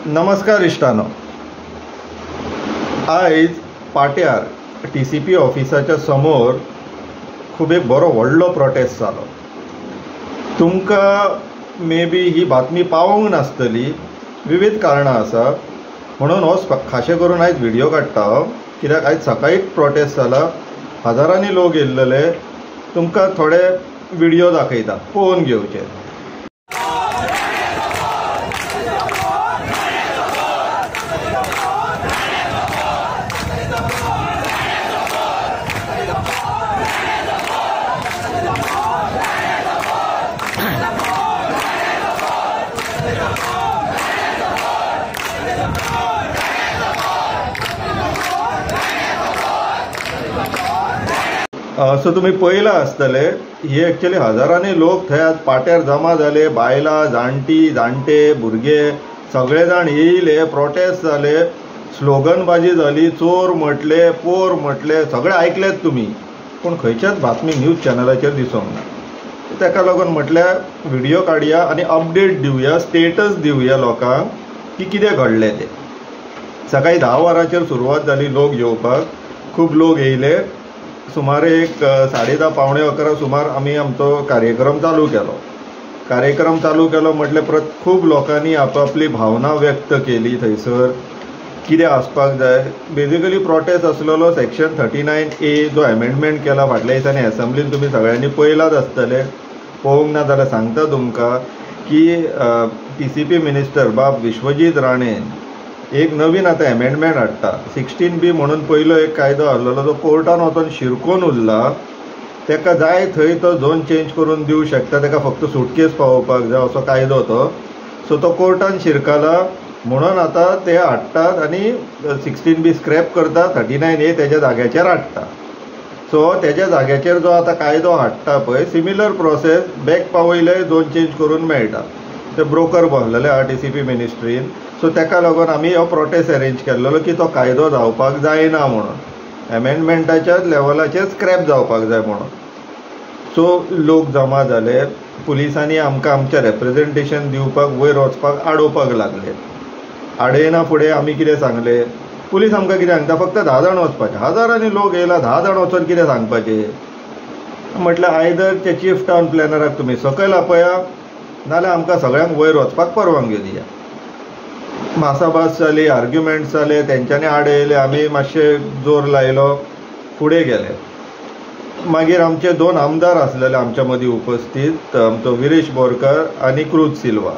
नमस्कार इश्टानो, आयज पाट्यार TCP ऑफिसाच्या समोर खूब एक बरो व्हडलो प्रोटेस्ट जालो. तुमकां मे बी ही बातमी पावूंक नासतली, विविध कारणां आसा. म्हणून हो खाशें करून आयज व्हिडिओ काडटा, कित्याक आयज सकाळीच प्रोटेस्ट जाला, हजारांनी लोक येयल्ले. तुमकां थोडे व्हिडिओ दाखयता, पळोवन घेवचे. सो तुम्ही पळयलां आसतले, हे एक्चुअली हजारांनी लोक थंय आज पाट्यार जमा जाले. बायलां, जाणटे, भुरगे सगळे जाण येयले, प्रोटेस्ट जाले, स्लोगनबाजी जाली, चोर म्हटले, पोर म्हटले, सगळे आयकलेत तुमी. पूण खंयच्याच बातमी न्यूज चॅनलाचेर दिसूंक ना. ताका लागून म्हटल्यार व्हिडिओ काडया आनी अपडेट दिवया, स्टेटस दिवया लोकांक की कितें घडलें तें. सकाळी 10 वरांचेर सुरवात जाली लोक येवपाक. खूब लोक येयले. सुमारे एक 10:30 पावणे 11 सुमार आमी आमचो कार्यक्रम चालू केलो. म्हटल्यार खूब लोकांनी आपापली भावना व्यक्त केली. थंयसर कितें आसपाक जाय. बेजिकली प्रोटेस्ट आसलेलो सेक्शन 39A जो अमेंडमेंट केला फाटल्या दिसांनी असेंब्लीन, तुमी सगळ्यांनी पळयलाच आसतले. पळोवंक ना जाल्यार सांगता तुमकां की TCP मिनिस्टर बाब विश्वजीत राणेन एक नवीन आता अमेंडमेंट हाडटा. 16B म्हणून पयलो एक कायदो आसलेलो जो कोर्टान वचून शिरकोन उरला. ताका जाय थंय तो झोन चेंज करून दिवंक शकता, ताका फक्त सुटकेस पावोवपाक जाय असो कायदो तो. सो तो कोर्टान शिरकला म्हणून आता ते हाडटात आनी 16B स्क्रॅप करता, 39A तेज्या जाग्याचेर हाडटा. सो तेज्या जाग्याचेर जो आता कायदो हाडटा पळय, सिमिलर प्रोसेस बॅक पावयले झोन चेंज करून मेळटा. ते ब्रोकर बसलेले आहा TCP मिनिस्ट्रीन. सो ताका लागून आमी हो प्रोटेस्ट अरेंज केल्लो की तो कायदो जावपाक जायना म्हणून, अमेंडमेंटाच्याच लेवलाचेर स्क्रॅप जावपाक जाय म्हणून. सो लोक जमा जाले. पुलिसांनी आमकां आमचें रेप्रेजेंटेशन दिवपाक वयर वचपाक आडोवपाक लागले. आडयना फुडें आमी कितें सांगलें, पुलीस आमकां कितें सांगता, फक्त 10 जाण वचपाचें. हजारांनी लोक येयला, 10 जाण वचून कितें सांगपाचें. म्हटल्यार आयदर ते चीफ टावन प्लॅनराक तुमी सकयल आपया, नाल्यार आमकां सगळ्यांक वयर वचपाक परवानगी दिया. मासाभास जाली, आर्ग्युमेंट्स जाले, तेंच्यांनी आडयले. आमी मातशे जोर लायलो, फुडें गेले. मागीर आमचे 2 आमदार आसलेले आमच्या मदीं उपस्थित, आमचो विरेश बोरकार आनी क्रूज सिल्वा.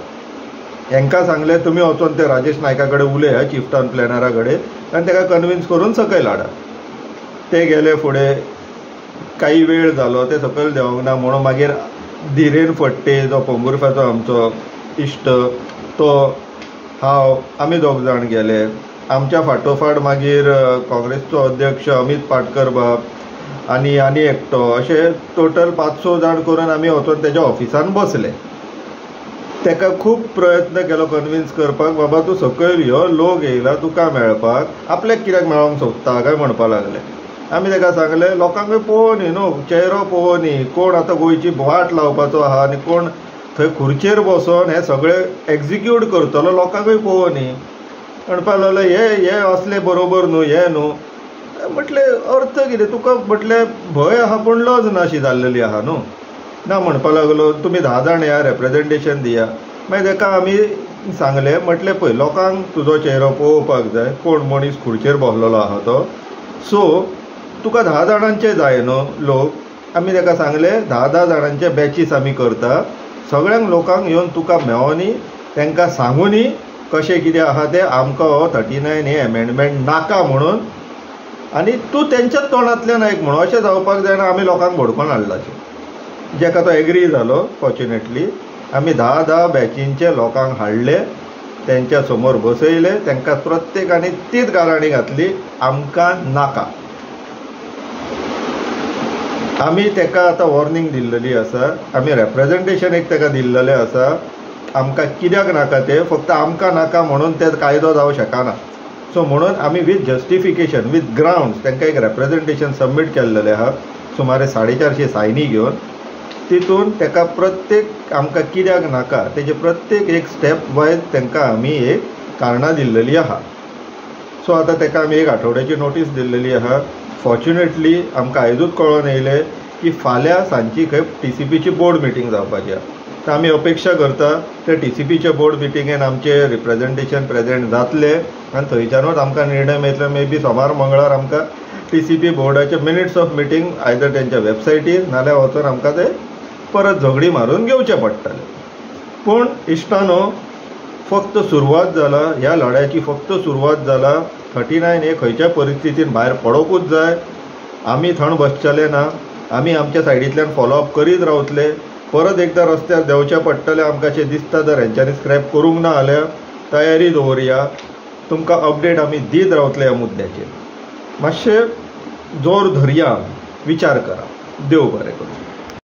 हांकां सांगलें तुमी वचून ते राजेश नायका कडेन उलया, चीफ टावन प्लॅनरा कडेन, आनी ताका कन्विन्स करून सकयल हाडा. ते गेले फुडें. काही वेळ जालो, ते सकयल देवंक ना म्हणून मागीर धिरेन फडटे जो पोंबुर्फाचो आमचो इश्ट, तो, हांव, आमी 2 जाण गेले. आमच्या फाटोफाट मागीर काँग्रेसचो अध्यक्ष अमित पाटकर बाब आनी एकटो, अशे टोटल 5-6 जाण करून आमी वचून तेज्या ऑफिसान बसले. ताका खूब प्रयत्न केलो कन्विन्स करपाक, बाबा तूं सकयल यो, लोक येयला तुका मेळपाक, आपल्याक कित्याक मेळोंक सोदता काय म्हणपा लागले. आमी ताका सांगलें लोकांकूय पळोवन न्हू, चेहरो पळोवन, कोण आतां गोंयची वाट लावपाचो आहा आनी कोण थंय खुर्चेर बसोन हें सगळें एक्झिक्यूट करतलो, लोकांकूय पळोवन म्हणपाक लागलो हे असले बरोबर न्हू, हे न्हू. म्हटलें अर्थ कितें, तुका म्हटलें भंय आहा पूण लज ना अशी जाल्लेली आहा न्हू. ना म्हणपा लागलो तुमी 10 जाण या, रेप्रेजेंटेशन दिया. मागीर ताका आमी सांगलें, म्हटलें पळय लोकांक तुजो चेहरो पळोवपाक जाय, कोण मनीस खुर्चेर बसलेलो आहा तो. सो तुका 10 जाणांचे जाय न्हू लोक. आमी ताका सांगलें 10 जाणांचे बॅचीस आमी करता, सगळ्यांक लोकांक येवन तुका मेळोनी, तांकां सांगुनी कशें कितें आहा तें. आमकां हो 39A अमेंडमेंट नाका म्हणून, आनी तूं तेंच्याच तोंडांतल्यान आयक म्हणून. अशें जावपाक जायना आमी लोकांक भडकोन हाडलाशें. जेका तो एग्री जालो. फॉर्च्युनेटली आमी 10 बॅचींचे लोकांक हाडले, तेंच्या समोर बसयले, तांकां प्रत्येकानी तीच गाराणी घातली, आमकां नाका. आमी ताका आतां वॉर्निंग दिल्लेली आसा, आमी रेप्रेजेंटेशन एक ताका दिल्लेलें आसा. आमकां कित्याक नाका तें, फक्त आमकां नाका म्हणून ते कायदो जावं शकना. सो म्हणून आमी वीथ जस्टिफिकेशन, वीथ ग्रावंड्स तांकां एक रेप्रेजेंटेशन सबमीट केल्लेलें आहा, सुमारे 450 सायनी घेवन. तितून प्रत्येक आमकां कित्याक नाका तेजे प्रत्येक एक स्टेप वायज तांकां आमी एक कारणां दिल्लेली आहा. सो आतां ताका आमी एक आठवड्याची नोटीस दिल्लेली आहा. फॉर्च्युनेटली आमकां आयजूच कळोन येयलें की फाल्यां सांजची खंय TCPची बोर्ड मिटींग जावपाची आहा. तर आमी अपेक्षा करता ते TCPचे बोर्ड मिटिंगेन आमचे रिप्रेझेंटेशन प्रेजेंट जातले आनी थंयच्यानूच आमकां निर्णय मेळटलो. मे बी सोमार मंगळार आमकां TCP बोर्डाचे मिनिट्स ऑफ मिटींग आयदर तेंच्या वेबसायटीर नाल्यार वचून आमकां ते परत झगडी मारून घेवचे पडटले. पूण इश्टानो, फक्त सुरवात जाला ह्या लढ्याची, फक्त सुरवात जाला. 39 हे खंयच्या परिस्थितीन भायर पडोकूच जाय. आमी थंड बसचले ना. आमी आमच्या सायडींतल्यान फॉलोअप करीत रावतले. परत एकदा रस्त्यार देंवचें पडटलें आमकां अशें दिसता जर हेंच्यांनी स्क्रॅप करूंक ना जाल्यार तयारी दवरया. तुमकां अपडेट आमी दीत रावतले ह्या मुद्द्याचेर. मातशें जोर धरया, विचार करा. देव बरें करूं.